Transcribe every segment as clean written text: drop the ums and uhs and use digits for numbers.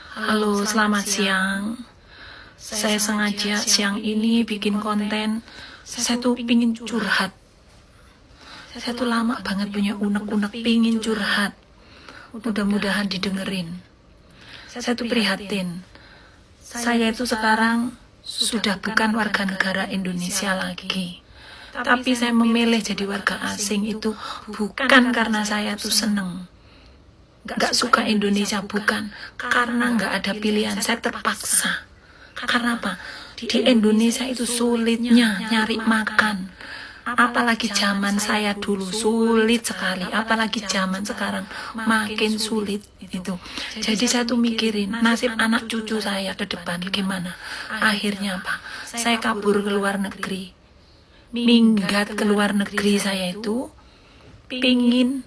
Halo, selamat siang. Saya sengaja siang ini bikin konten. Saya tuh pingin curhat. Saya tuh lama banget punya unek-unek pingin curhat. Mudah-mudahan didengerin. Saya tuh prihatin. Saya itu sekarang sudah bukan warga negara Indonesia lagi. Tapi saya memilih jadi warga asing itu bukan karena saya tuh seneng. Gak suka Indonesia, bukan. Karena gak ada pilihan, saya terpaksa. Karena apa? Di Indonesia itu sulitnya nyari makan. Apalagi zaman saya dulu sulit sekali. Apalagi zaman sekarang makin sulit itu. Jadi saya tuh mikirin nasib anak cucu saya ke depan gimana. Akhirnya apa? Saya kabur ke luar negeri. Minggat ke luar negeri saya itu pingin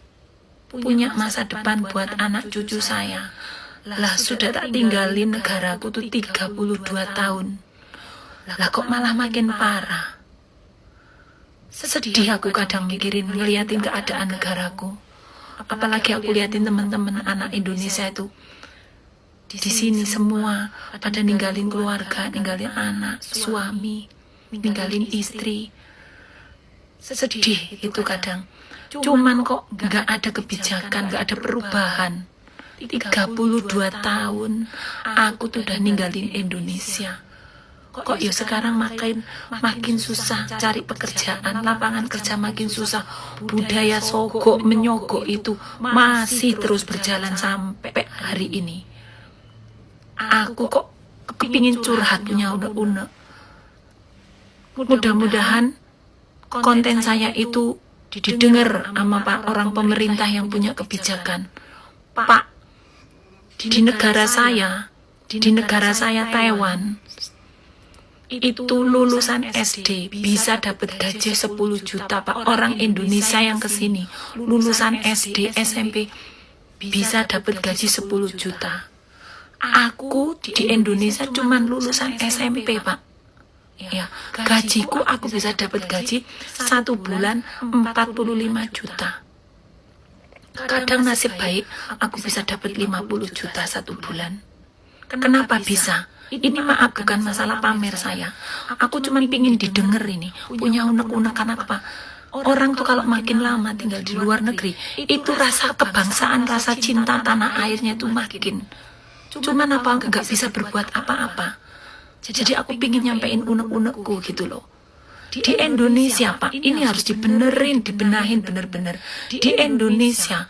punya masa depan buat anak cucu saya. Lah sudah tak tinggalin negaraku tuh 32 tahun. Lah kok malah makin parah. Sedih aku kadang mikirin ngeliatin keadaan negaraku. Apalagi aku liatin teman-teman anak Indonesia itu di sini semua pada ninggalin keluarga, ninggalin anak, suami, ninggalin istri. Sedih itu kadang. Cuman kok gak ada kebijakan, gak ada perubahan. 32 tahun aku tuh udah ninggalin Indonesia. Kok ya sekarang makin susah cari pekerjaan, lapangan kerja makin susah. Budaya sogok menyogok itu masih terus berjalan sampai hari ini. Aku kok kepingin curhat punya unek-unek. Mudah-mudahan konten saya itu didengar sama Pak orang pemerintah yang punya kebijakan. Pak, di negara saya Taiwan, itu lulusan SD bisa dapat gaji 10 juta, Pak. Orang Indonesia yang kesini lulusan SD, SMP bisa dapat gaji 10 juta. Aku di Indonesia cuman lulusan SMP, Pak. Ya, gajiku aku bisa dapat gaji 1 bulan 45 juta. Kadang nasib baik aku bisa dapat 50 juta 1 bulan. Kenapa bisa? Ini maaf bukan masalah pamer saya. Aku cuma pingin didengar ini. Punya unek-unek karena apa? Orang tuh kalau makin lama tinggal di luar negeri, itu rasa kebangsaan, rasa cinta tanah airnya itu makin. Cuman apa nggak bisa berbuat apa-apa. Jadi aku pingin nyampein unek-unekku gitu loh. Di Indonesia, Pak, ini harus dibenahin bener-bener. Di Indonesia,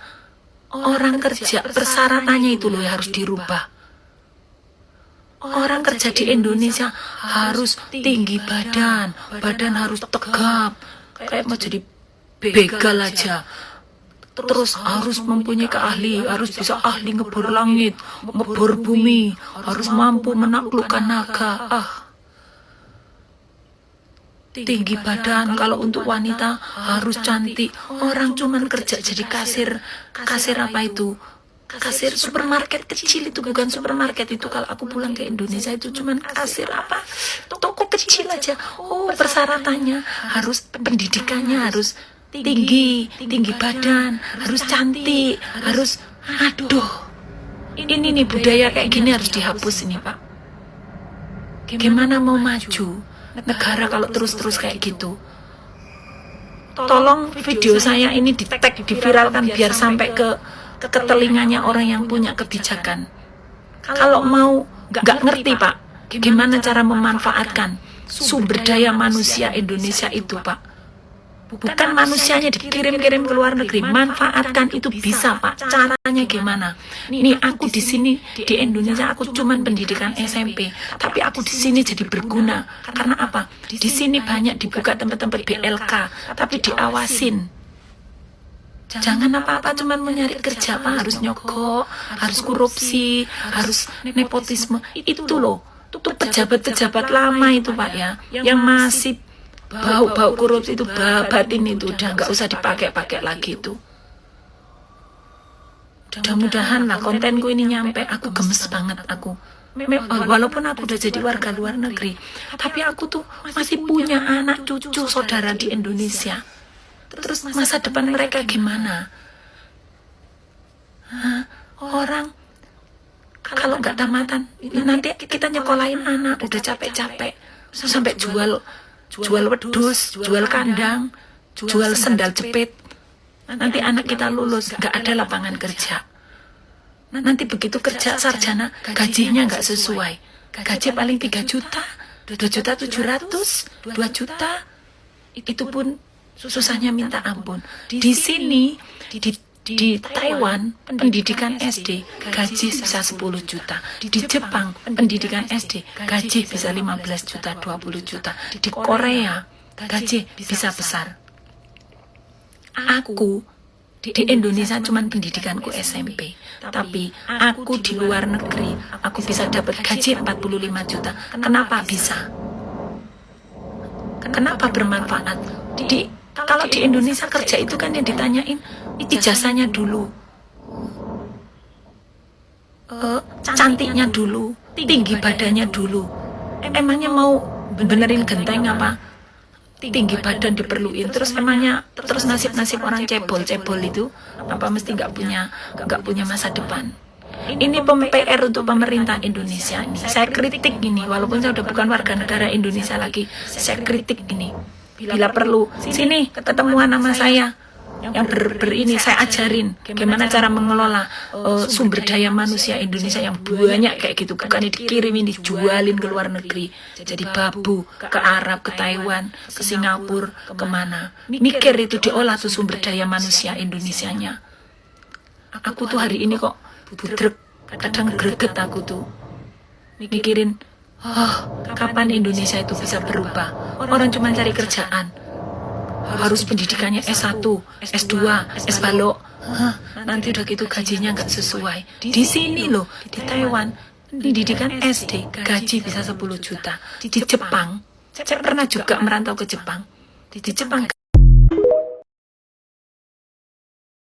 orang kerja persyaratannya itu loh harus dirubah. Orang kerja di Indonesia harus tinggi badan harus tegap. Kayak mau jadi begal aja. Terus harus mempunyai keahlian, harus bisa ahli ngebor langit, ngebor bumi, harus mampu menaklukkan naga. Tinggi badan, kalau untuk wanita harus cantik. Orang cuman kerja jadi kasir apa itu? Kasir supermarket kecil itu, bukan supermarket itu. Kalau aku pulang ke Indonesia itu cuman kasir apa? Toko kecil aja. Oh, persyaratannya harus pendidikannya harus tinggi badan, harus cantik, harus aduh. Ini nih budaya kayak gini harus dihapus ini, Pak. Gimana mau maju negara kalau terus-terus kayak gitu? Tolong video saya ini di-tag, diviralkan biar sampai ke telinganya orang yang punya kebijakan. Kalau mau nggak ngerti, Pak, gimana cara memanfaatkan sumber daya manusia Indonesia itu, Pak. Bukan manusianya dikirim-kirim ke luar negeri, manfaatkan itu bisa, Pak. Caranya gimana? Nih aku di sini di Indonesia aku cuman pendidikan SMP, tapi aku di sini jadi berguna. Karena apa? Di sini banyak dibuka tempat-tempat BLK, tapi diawasin. Jangan apa-apa cuman mau nyari kerja, Pak. Harus nyogok, harus korupsi, harus nepotisme. Itu loh, itu pejabat-pejabat lama itu, Pak, ya, yang masih bau korupsi itu, batin itu udah nggak usah dipakai lagi itu. Mudah-mudahan lah kontenku ini nyampe. Aku gemes banget aku. Walaupun aku udah jadi warga luar negeri, tapi aku tuh masih punya anak cucu saudara di Indonesia. Terus masa depan mereka gimana? Orang Kalau nggak tamatan, nanti kita nyekolahin anak udah capek-capek sampai jual wedus, jual kandang, jual sendal jepit. Nanti anak kita lulus nggak ada lapangan kerja. Nanti begitu kerja sarjana gajinya nggak sesuai. Gaji paling 3 juta, 2.700.000, 2 juta. Itu pun susahnya minta ampun. Di sini di Taiwan pendidikan SD gaji bisa 10 juta. Di Jepang pendidikan SD gaji bisa 15 juta, 20 juta. Di Korea gaji bisa besar. Aku di Indonesia cuman pendidikanku SMP, tapi aku di luar negeri aku bisa dapat gaji 45 juta. Kenapa bisa? Kenapa bermanfaat? Kalau di Indonesia kerja itu kan yang ditanyain ijazahnya dulu, cantiknya dulu, tinggi badannya dulu. Emangnya mau benerin genteng apa? Tinggi badan diperluin, terus emangnya terus nasib orang cebol itu apa mesti nggak punya masa depan? Ini PR untuk pemerintah Indonesia ini. Saya kritik ini, walaupun saya udah bukan warga negara Indonesia lagi, saya kritik ini. Bila perlu, sini ketemuan nama saya yang ini saya ajarin gimana cara mengelola sumber daya manusia Indonesia yang banyak kayak gitu, bukan dikirimin dijualin ke luar negeri jadi babu ke Arab, ke Taiwan, ke Singapura, kemana. Mikir itu diolah tuh sumber daya manusia Indonesianya. Aku tuh hari ini kok budrek, kadang greget aku tuh mikirin kapan Indonesia itu bisa berubah. Orang cuma cari kerjaan, harus pendidikannya S1, S2, S-Balok. Nanti udah gitu gajinya nggak sesuai. Di sini loh, di Taiwan, pendidikan SD gaji bisa 10 juta. Di Jepang, saya pernah juga merantau ke Jepang. Di Jepang